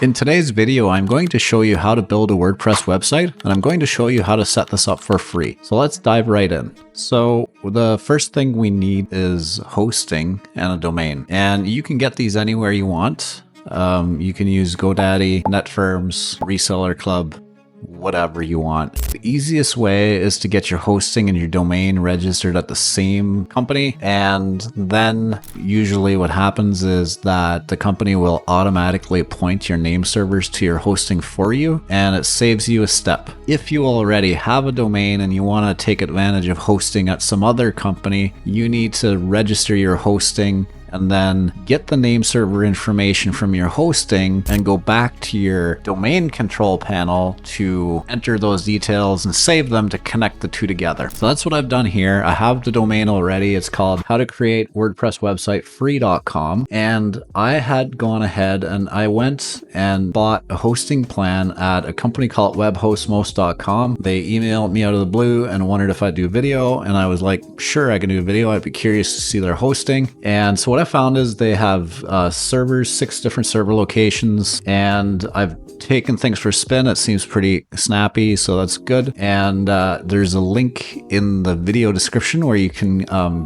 In today's video, I'm going to show you how to build a WordPress website, and I'm going to show you how to set this up for free. So let's dive right in. So the first thing we need is hosting and a domain, and you can get these anywhere you want. You can use GoDaddy, NetFirms, Reseller Club, whatever you want. The easiest way is to get your hosting and your domain registered at the same company, and then usually what happens is that the company will automatically point your name servers to your hosting for you, and it saves you a step. If you already have a domain and you want to take advantage of hosting at some other company, you need to register your hosting and then get the name server information from your hosting and go back to your domain control panel to enter those details and save them to connect the two together. So that's what I've done here. I have the domain already. It's called howtocreatewordpresswebsitefree.com. And I had gone ahead and I went and bought a hosting plan at a company called webhostmost.com. They emailed me out of the blue and wondered if I'd do video. And I was like, sure, I can do a video. I'd be curious to see their hosting. And so what I found is they have servers, 6 different server locations, and I've taken things for a spin. It seems pretty snappy, so that's good. And there's a link in the video description where you can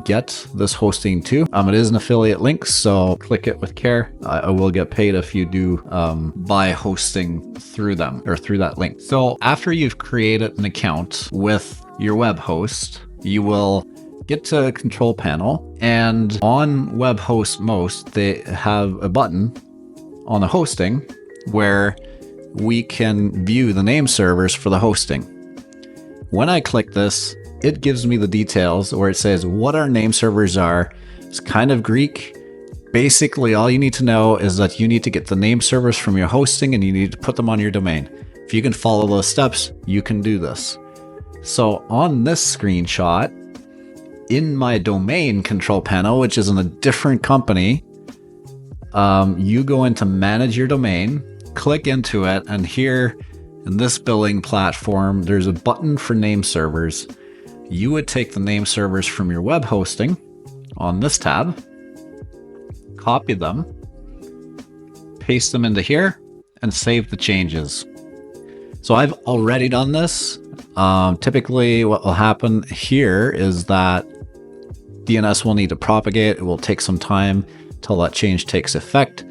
get this hosting too. It is an affiliate link, so click it with care. I will get paid if you do buy hosting through them or through that link. So after you've created an account with your web host, you will get to control panel, and on Web Host Most, they have a button on the hosting where we can view the name servers for the hosting. When I click this, it gives me the details where it says what our name servers are. It's kind of Greek. Basically, all you need to know is that you need to get the name servers from your hosting and you need to put them on your domain. If you can follow those steps, you can do this. So on this screenshot, in my domain control panel, which is in a different company, you go into manage your domain, click into it, and here in this billing platform, there's a button for name servers. You would take the name servers from your web hosting on this tab, copy them, paste them into here, and save the changes. So I've already done this. Typically what will happen here is that DNS will need to propagate. It will take some time till that change takes effect.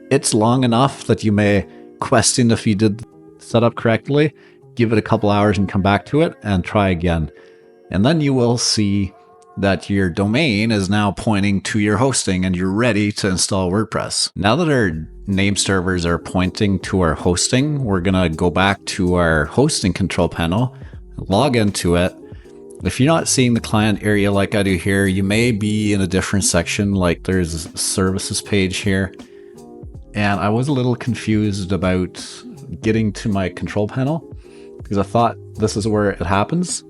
It's long enough that you may question if you did set up correctly. Give it a couple hours and come back to it and try again. And then you will see that your domain is now pointing to your hosting and you're ready to install WordPress. Now that our name servers are pointing to our hosting, we're going to go back to our hosting control panel, log into it. If you're not seeing the client area like I do here, you may be in a different section, like there's a services page here. And I was a little confused about getting to my control panel because I thought this is where it happens.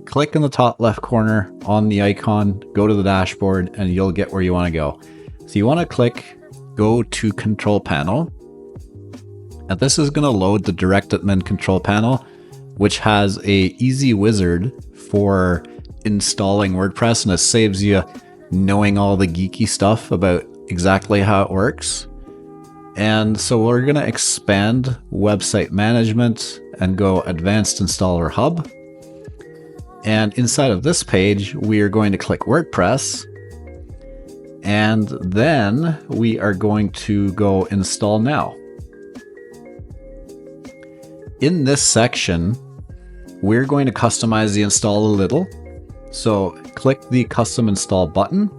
Click in the top left corner on the icon, go to the dashboard, and you'll get where you want to go. So you want to click go to control panel. And this is going to load the direct admin control panel, which has a easy wizard for installing WordPress, and it saves you knowing all the geeky stuff about exactly how it works. And so we're going to expand website management and go advanced installer hub. And inside of this page, we are going to click WordPress, and then we are going to go install now. In this section, we're going to customize the install a little. So click the custom install button.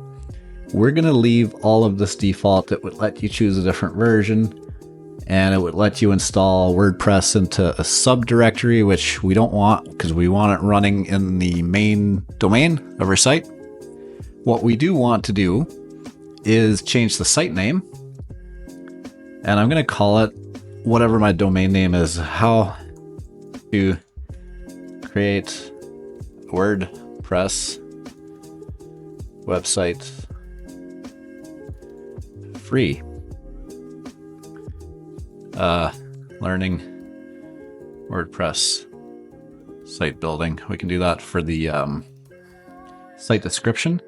We're going to leave all of this default. It would let you choose a different version, and it would let you install WordPress into a subdirectory, which we don't want because we want it running in the main domain of our site. What we do want to do is change the site name, and I'm going to call it whatever my domain name is, how to create WordPress website free. Learning WordPress site building. We can do that for the site description.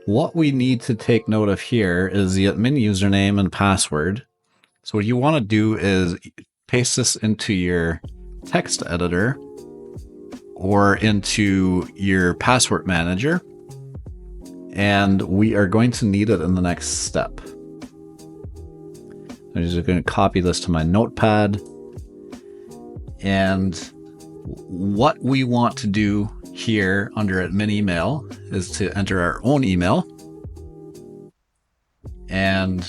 What we need to take note of here is the admin username and password. So what you want to do is paste this into your text editor or into your password manager, and we are going to need it in the next step. I'm just going to copy this to my notepad, and what we want to do here under admin email is to enter our own email, and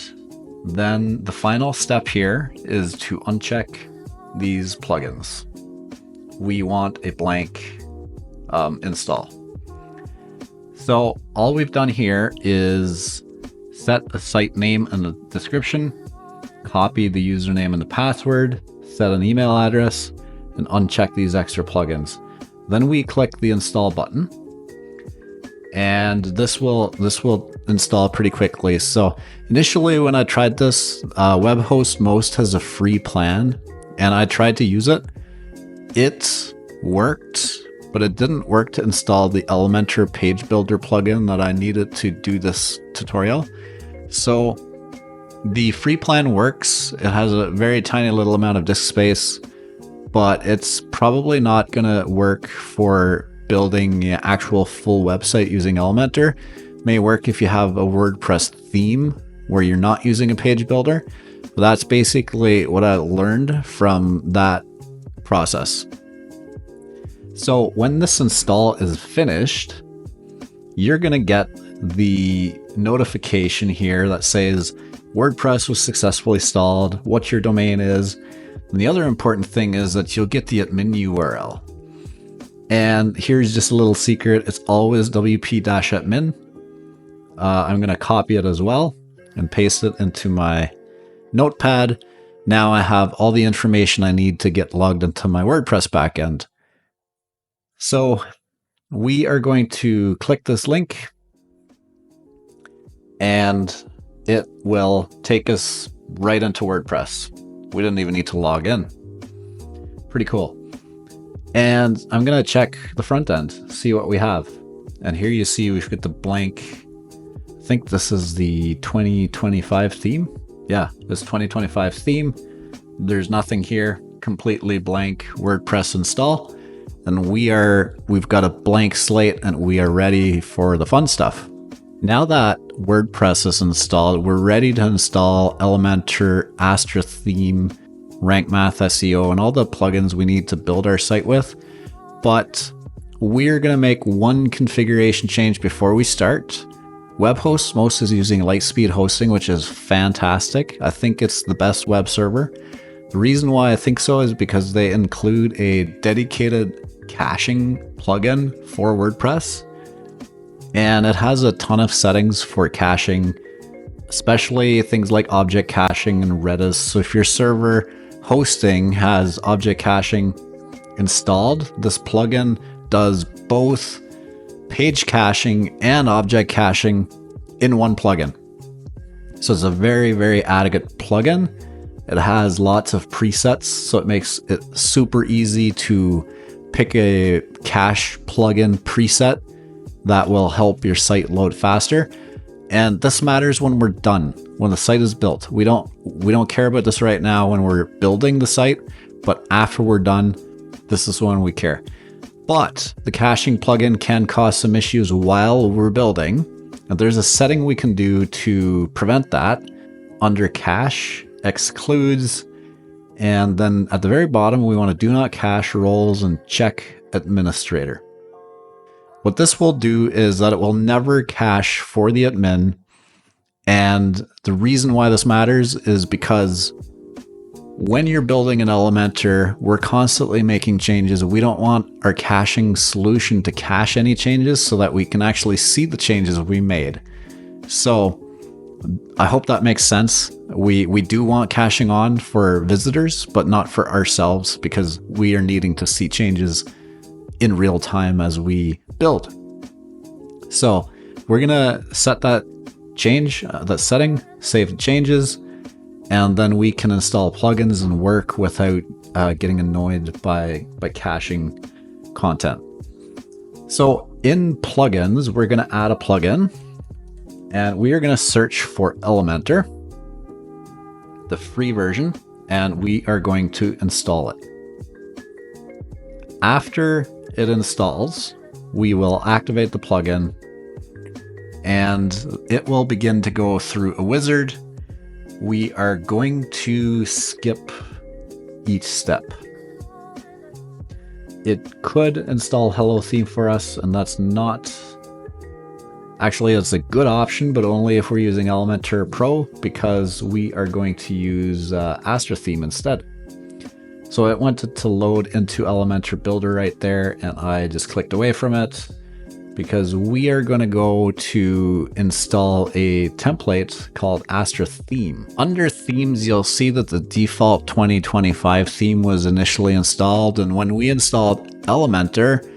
then the final step here is to uncheck these plugins. We want a blank install. So all we've done here is set a site name and a description, copy the username and the password, set an email address, and uncheck these extra plugins. Then we click the install button, and this will install pretty quickly. So initially when I tried this, Webhost Most has a free plan, and I tried to use it. It worked, but it didn't work to install the Elementor page builder plugin that I needed to do this tutorial. So the free plan works. It has a very tiny little amount of disk space, but it's probably not going to work for building an actual full website using Elementor. It may work if you have a WordPress theme where you're not using a page builder. But that's basically what I learned from that process. So when this install is finished, you're going to get the notification here that says WordPress was successfully installed, what your domain is. And the other important thing is that you'll get the admin URL. And here's just a little secret. It's always wp-admin. I'm going to copy it as well and paste it into my notepad. Now I have all the information I need to get logged into my WordPress backend. So we are going to click this link, and it will take us right into WordPress. We didn't even need to log in. Pretty cool. And I'm going to check the front end, see what we have. And here you see we've got the blank, I think this is the 2025 theme. Yeah, this 2025 theme. There's nothing here, completely blank WordPress install. And we've got a blank slate, and we are ready for the fun stuff. Now that WordPress is installed, we're ready to install Elementor, Astra theme, RankMath SEO, and all the plugins we need to build our site with. But we're going to make one configuration change before we start. Webhost Most is using Lightspeed hosting, which is fantastic. I think it's the best web server. The reason why I think so is because they include a dedicated caching plugin for WordPress. And it has a ton of settings for caching, especially things like object caching and Redis. So if your server hosting has object caching installed, this plugin does both page caching and object caching in one plugin. So it's a very, very adequate plugin. It has lots of presets, so it makes it super easy to pick a cache plugin preset that will help your site load faster. And this matters when we're done, when the site is built. We don't care about this right now when we're building the site, but after we're done, this is when we care. But the caching plugin can cause some issues while we're building. And there's a setting we can do to prevent that under cache, excludes, and then at the very bottom, we want to do not cache roles and check administrator. What this will do is that it will never cache for the admin. And the reason why this matters is because when you're building an Elementor, we're constantly making changes. We don't want our caching solution to cache any changes so that we can actually see the changes we made. So I hope that makes sense. We do want caching on for visitors, but not for ourselves, because we are needing to see changes in real time as we build. So we're gonna set that change, that setting, save the changes, and then we can install plugins and work without getting annoyed by caching content. So in plugins, we're gonna add a plugin, and we are gonna search for Elementor. the free version, and we are going to install it. After it installs, we will activate the plugin, and it will begin to go through a wizard. We are going to skip each step. It could install Hello Theme for us, and that's not... Actually, it's a good option, but only if we're using Elementor Pro, because we are going to use Astra theme instead. So it went to load into Elementor Builder right there, and I just clicked away from it, because we are going to go to install a template called Astra theme. Under themes, you'll see that the default 2025 theme was initially installed, and when we installed Elementor,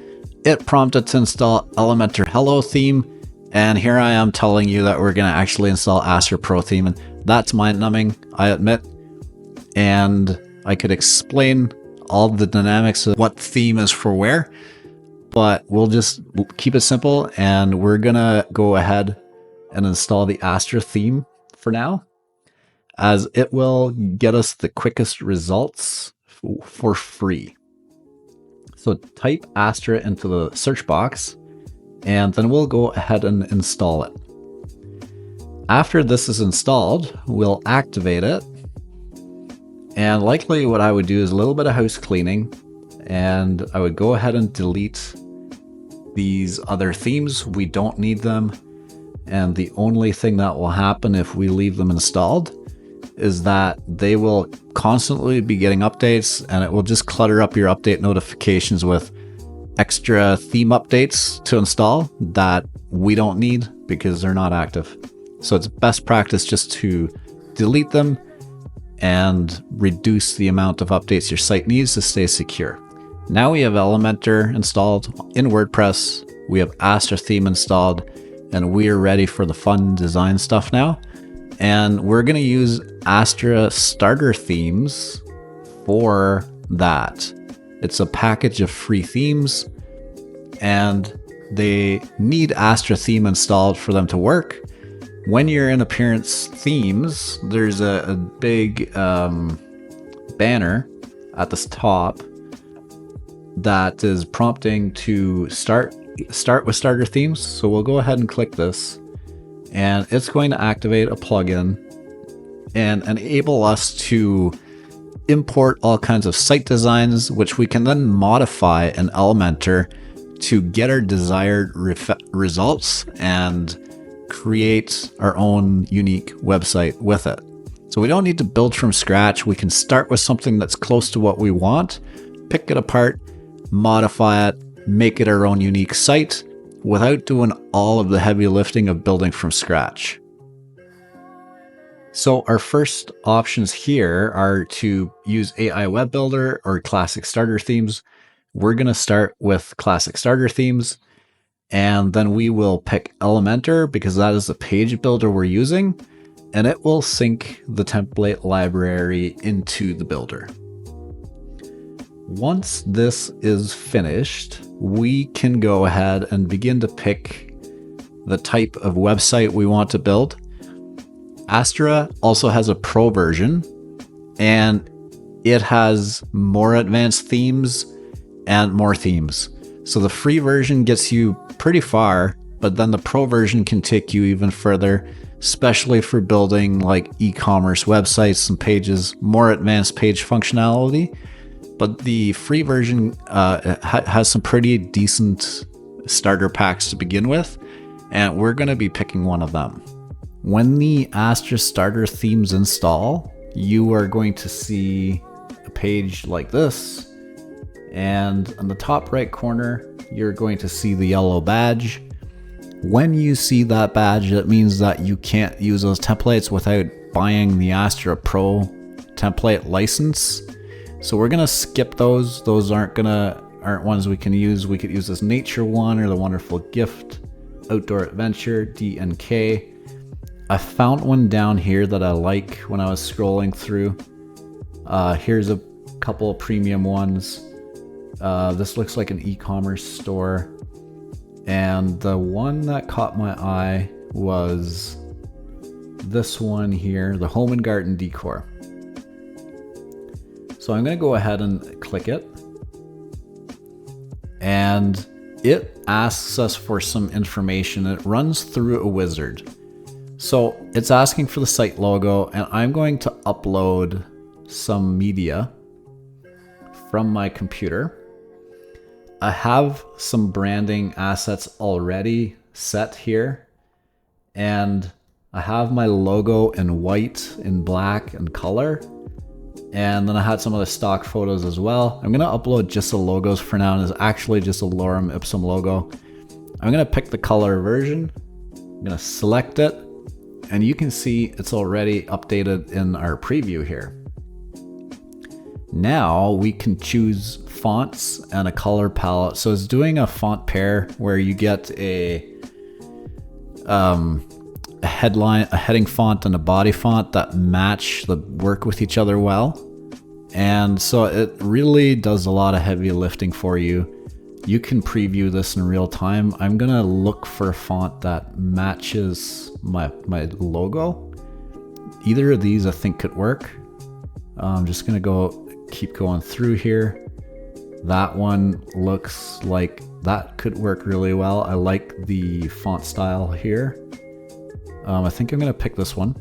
it prompted to install Elementor Hello theme, and here I am telling you that we're going to actually install Astra Pro theme, and that's mind-numbing, I admit. And I could explain all the dynamics of what theme is for where, but we'll just keep it simple, and we're gonna go ahead and install the Astra theme for now, as it will get us the quickest results for free. So type Astra into the search box, and then we'll go ahead and install it. After this is installed, we'll activate it. And likely what I would do is a little bit of house cleaning, and I would go ahead and delete these other themes. We don't need them. And the only thing that will happen if we leave them installed is that they will constantly be getting updates, and it will just clutter up your update notifications with extra theme updates to install that we don't need because they're not active. So it's best practice just to delete them and reduce the amount of updates your site needs to stay secure. Now we have Elementor installed in WordPress, we have Astra theme installed, and we are ready for the fun design stuff now. And we're going to use Astra starter themes for that. It's a package of free themes, and they need Astra theme installed for them to work. When you're in Appearance Themes, there's a big banner at the top that is prompting to start with starter themes. So we'll go ahead and click this, and it's going to activate a plugin and enable us to import all kinds of site designs, which we can then modify in Elementor to get our desired results and create our own unique website with it. So we don't need to build from scratch. We can start with something that's close to what we want, pick it apart, modify it, make it our own unique site without doing all of the heavy lifting of building from scratch. So our first options here are to use AI Web Builder or Classic Starter Themes. We're going to start with Classic Starter Themes, and then we will pick Elementor because that is the page builder we're using, and it will sync the template library into the builder. Once this is finished, we can go ahead and begin to pick the type of website we want to build. Astra also has a pro version, and it has more advanced themes and more themes. So the free version gets you pretty far, but then the pro version can take you even further, especially for building like e-commerce websites and pages, more advanced page functionality. But the free version has some pretty decent starter packs to begin with, and we're going to be picking one of them. When the Astra starter themes install, you are going to see a page like this, and on the top right corner, you're going to see the yellow badge. When you see that badge, that means that you can't use those templates without buying the Astra Pro template license. So we're gonna skip those. Those aren't ones we can use. We could use this nature one or the wonderful gift, outdoor adventure, D&K. I found one down here that I like when I was scrolling through. Here's a couple of premium ones. This looks like an e-commerce store. And the one that caught my eye was this one here, the home and garden decor. So I'm going to go ahead and click it. And it asks us for some information. It runs through a wizard. So it's asking for the site logo, and I'm going to upload some media from my computer. I have some branding assets already set here, and I have my logo in white, in black, and color. And then I had some other stock photos as well. I'm gonna upload just the logos for now, and it's actually just a lorem ipsum logo. I'm gonna pick the color version. I'm gonna select it, and you can see it's already updated in our preview here. Now we can choose fonts and a color palette. So it's doing a font pair where you get a headline, a heading font, and a body font that work with each other well. And so it really does a lot of heavy lifting for you. You can preview this in real time. I'm gonna look for a font that matches my logo. Either of these I think could work. I'm just gonna keep going through here. That one looks like that could work really well. I like the font style here. I think I'm gonna pick this one.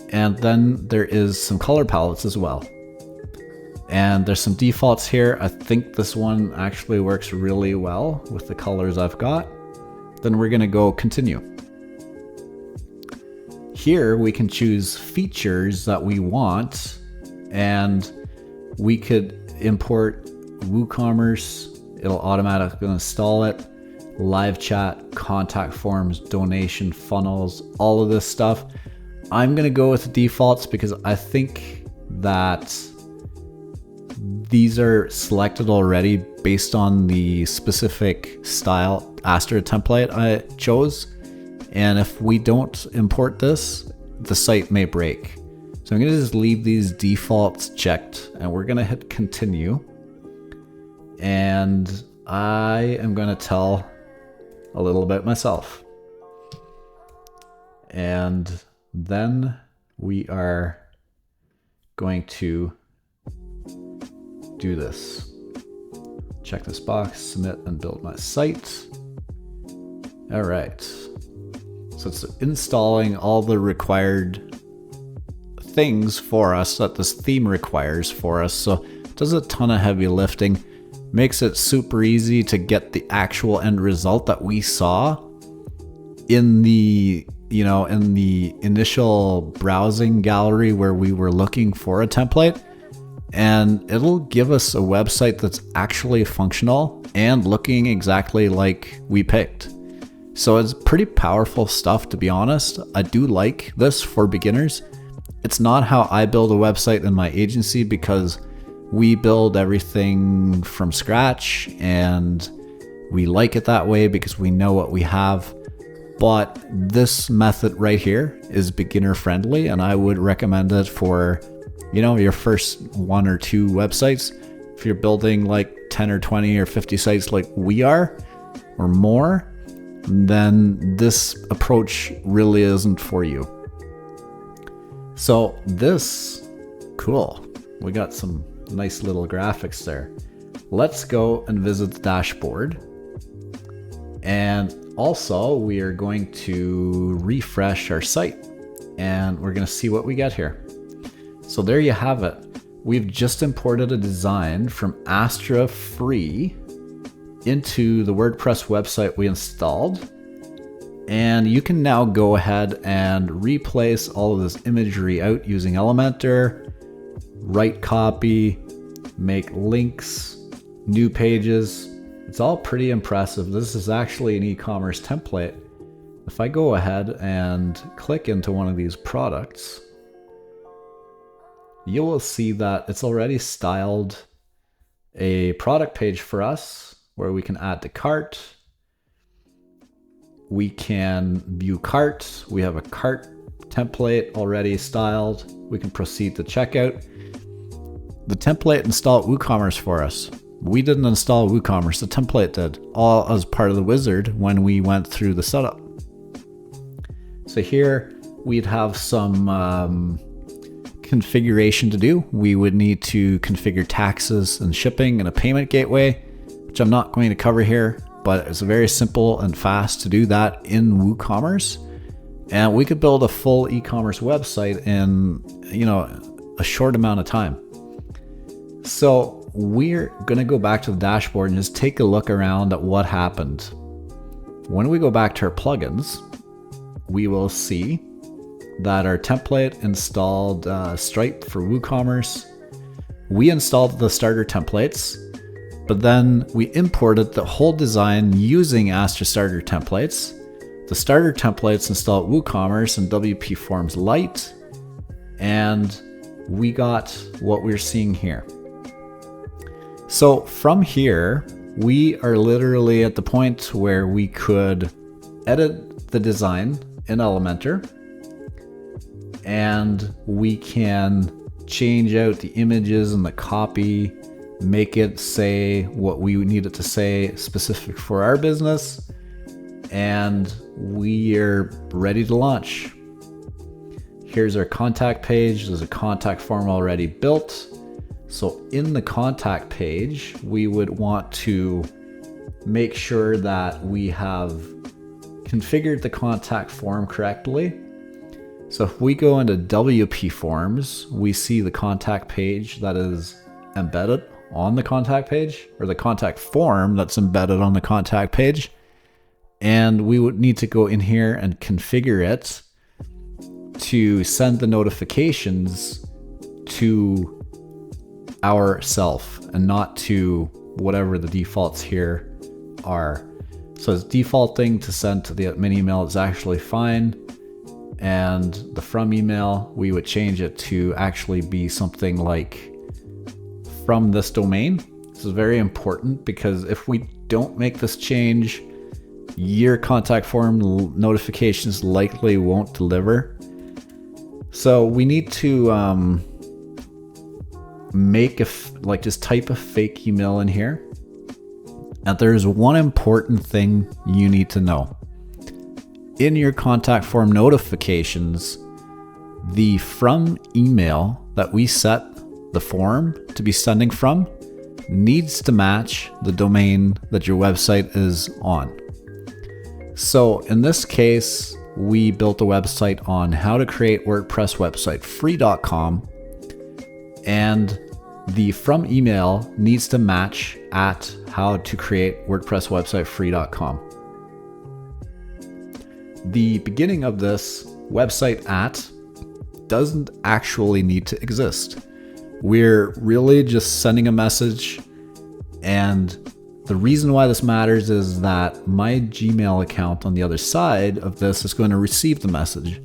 And then there is some color palettes as well. And there's some defaults here. I think this one actually works really well with the colors I've got. Then we're gonna go continue. Here we can choose features that we want, and we could import WooCommerce. It'll automatically install it. Live chat, contact forms, donation funnels, all of this stuff. I'm gonna go with the defaults because I think that these are selected already based on the specific style Astra template I chose. And if we don't import this, the site may break. So I'm gonna just leave these defaults checked, and we're gonna hit continue. And I am gonna tell a little bit myself. And then we are going to do this. Check this box, submit and build my site. All right. So it's installing all the required things for us that this theme requires for us. So it does a ton of heavy lifting, makes it super easy to get the actual end result that we saw in the, in the initial browsing gallery where we were looking for a template. And it'll give us a website that's actually functional and looking exactly like we picked. So it's pretty powerful stuff, to be honest. I do like this for beginners. It's not how I build a website in my agency because we build everything from scratch and we like it that way because we know what we have. But this method right here is beginner friendly, and I would recommend it for your first 1 or 2 websites. If you're building like 10 or 20 or 50 sites like we are, or more, then this approach really isn't for you. So cool. We got some nice little graphics there. Let's go and visit the dashboard. And also we are going to refresh our site and we're going to see what we get here. So there you have it. We've just imported a design from Astra free into the WordPress website we installed. And you can now go ahead and replace all of this imagery out using Elementor, write copy, make links, new pages. It's all pretty impressive. This is actually an e-commerce template. If I go ahead and click into one of these products, you will see that it's already styled a product page for us where we can add to cart. We can view cart. We have a cart template already styled. We can proceed to checkout. The template installed WooCommerce for us. We didn't install WooCommerce, the template did, all as part of the wizard when we went through the setup. So here we'd have some configuration to do. We would need to configure taxes and shipping and a payment gateway, which I'm not going to cover here, but it's very simple and fast to do that in WooCommerce. And we could build a full e-commerce website in, a short amount of time. So we're going to go back to the dashboard and just take a look around at what happened. When we go back to our plugins, we will see that our template installed Stripe for WooCommerce. We installed the starter templates, but then we imported the whole design using Astra starter templates. The starter templates installed WooCommerce and WP Forms Lite, and we got what we're seeing here. So from here, we are literally at the point where we could edit the design in Elementor, and we can change out the images and the copy, make it say what we need it to say specific for our business, and we are ready to launch. Here's our contact page. There's a contact form already built. So in the contact page, we would want to make sure that we have configured the contact form correctly. So if we go into WP Forms, we see the contact page that is embedded on the contact page, or the contact form that's embedded on the contact page. And we would need to go in here and configure it to send the notifications to ourself and not to whatever the defaults here are. So it's defaulting to send to the admin email. It's actually fine. And the from email, we would change it to actually be something like from this domain. This is very important because if we don't make this change, your contact form notifications likely won't deliver. So we need to make just type a fake email in here. And there's one important thing you need to know. In your contact form notifications, the from email that we set the form to be sending from needs to match the domain that your website is on. So in this case, we built a website on how to create WordPress website free.com, and the from email needs to match at how to create WordPress website free.com. The beginning of this website at doesn't actually need to exist. We're really just sending a message, and the reason why this matters is that my Gmail account on the other side of this is going to receive the message.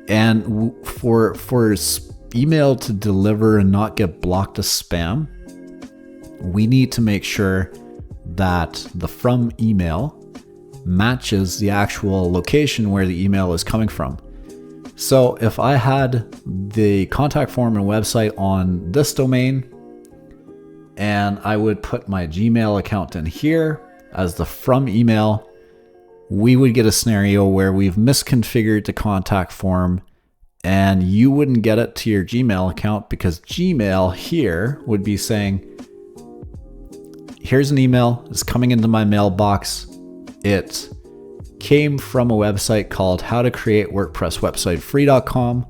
And for email to deliver and not get blocked as spam, we need to make sure that the from email matches the actual location where the email is coming from. So if I had the contact form and website on this domain, and I would put my Gmail account in here as the from email, we would get a scenario where we've misconfigured the contact form, and you wouldn't get it to your Gmail account because Gmail here would be saying, here's an email, it's coming into my mailbox. It came from a website called how to create WordPress website free.com,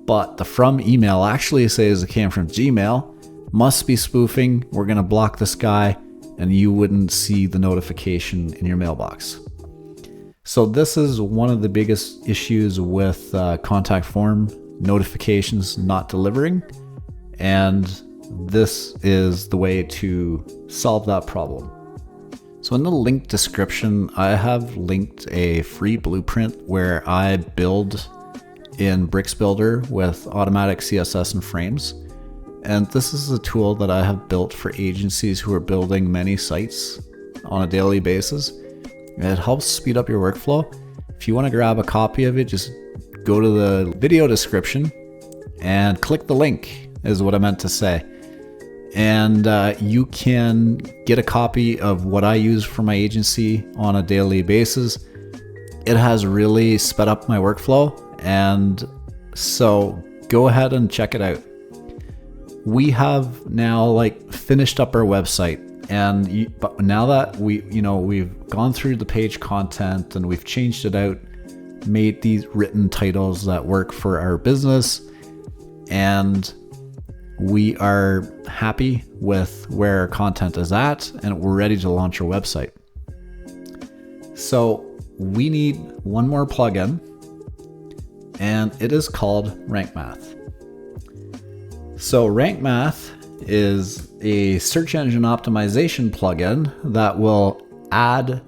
but the from email actually says it came from Gmail. Must be spoofing. We're going to block this guy, and you wouldn't see the notification in your mailbox. So this is one of the biggest issues with contact form notifications not delivering, and this is the way to solve that problem. So in the link description, I have linked a free blueprint where I build in Bricks Builder with automatic CSS and frames. And this is a tool that I have built for agencies who are building many sites on a daily basis. It helps speed up your workflow. If you want to grab a copy of it, just go to the video description and click the link, is what I meant to say. And you can get a copy of what I use for my agency on a daily basis. It has really sped up my workflow. And so go ahead and check it out. We have now like finished up our website, and but now that we've gone through the page content and we've changed it out, made these written titles that work for our business, and we are happy with where our content is at, and we're ready to launch our website. So we need one more plugin, and it is called RankMath. So RankMath is a search engine optimization plugin that will add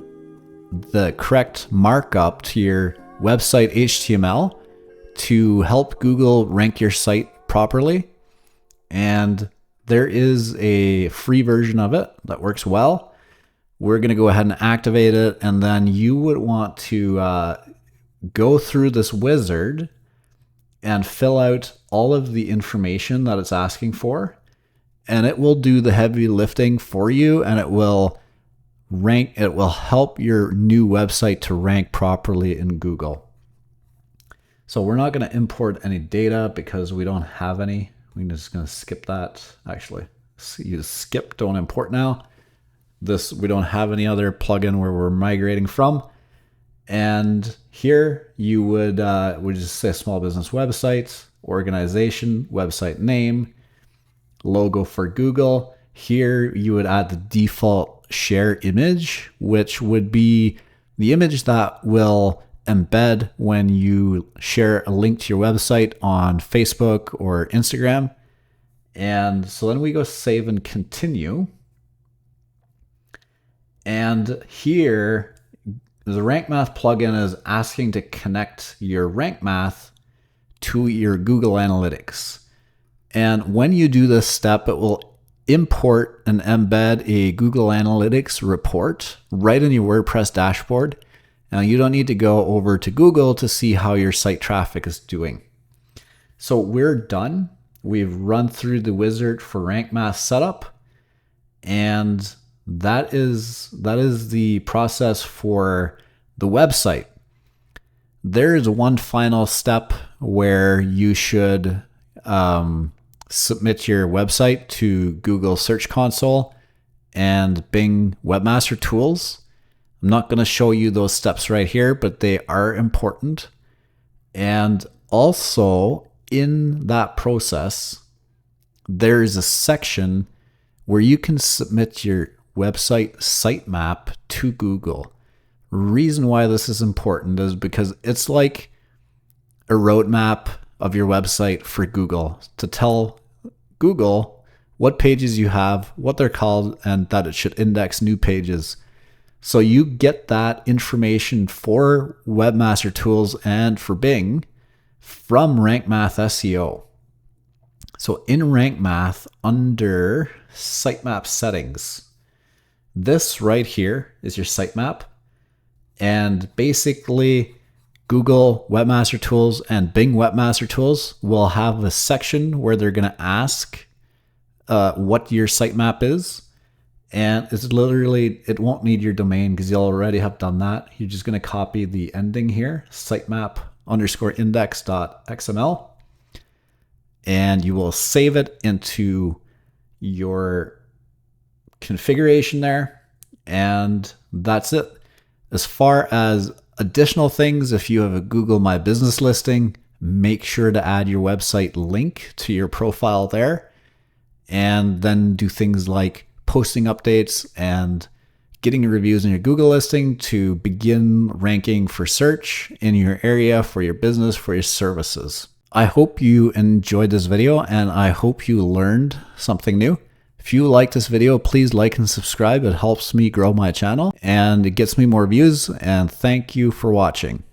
the correct markup to your website HTML to help Google rank your site properly. And there is a free version of it that works well. We're going to go ahead and activate it, and then you would want to go through this wizard and fill out all of the information that it's asking for, and it will do the heavy lifting for you, and it will help your new website to rank properly in Google. So we're not going to import any data because we don't have any. We're just going to skip that. Actually, you skip, don't import now. We don't have any other plugin where we're migrating from. And here you would just say small business website, organization, website name, logo for Google. Here you would add the default share image, which would be the image that will embed when you share a link to your website on Facebook or Instagram. And so then we go save and continue. And here, the RankMath plugin is asking to connect your RankMath to your Google Analytics. And when you do this step, it will import and embed a Google Analytics report right in your WordPress dashboard. Now, you don't need to go over to Google to see how your site traffic is doing. So we're done. We've run through the wizard for RankMath setup, and that is the process for the website. There is one final step where you should submit your website to Google Search Console and Bing Webmaster Tools. I'm not going to show you those steps right here, but they are important. And also in that process, there is a section where you can submit your website sitemap to Google. Reason why this is important is because it's like a roadmap of your website for Google to tell Google what pages you have, what they're called, and that it should index new pages. So you get that information for Webmaster Tools and for Bing from RankMath SEO. So in RankMath, under sitemap settings, this right here is your sitemap. And basically, Google Webmaster Tools and Bing Webmaster Tools will have a section where they're going to ask what your sitemap is. And it's literally, it won't need your domain because you'll already have done that. You're just going to copy the ending here, sitemap_index.xml. And you will save it into your configuration there. And that's it. As far as additional things, if you have a Google My Business listing, make sure to add your website link to your profile there, and then do things like posting updates and getting reviews in your Google listing to begin ranking for search in your area for your business, for your services. I hope you enjoyed this video, and I hope you learned something new. If you like this video, please like and subscribe. It helps me grow my channel and it gets me more views. And thank you for watching.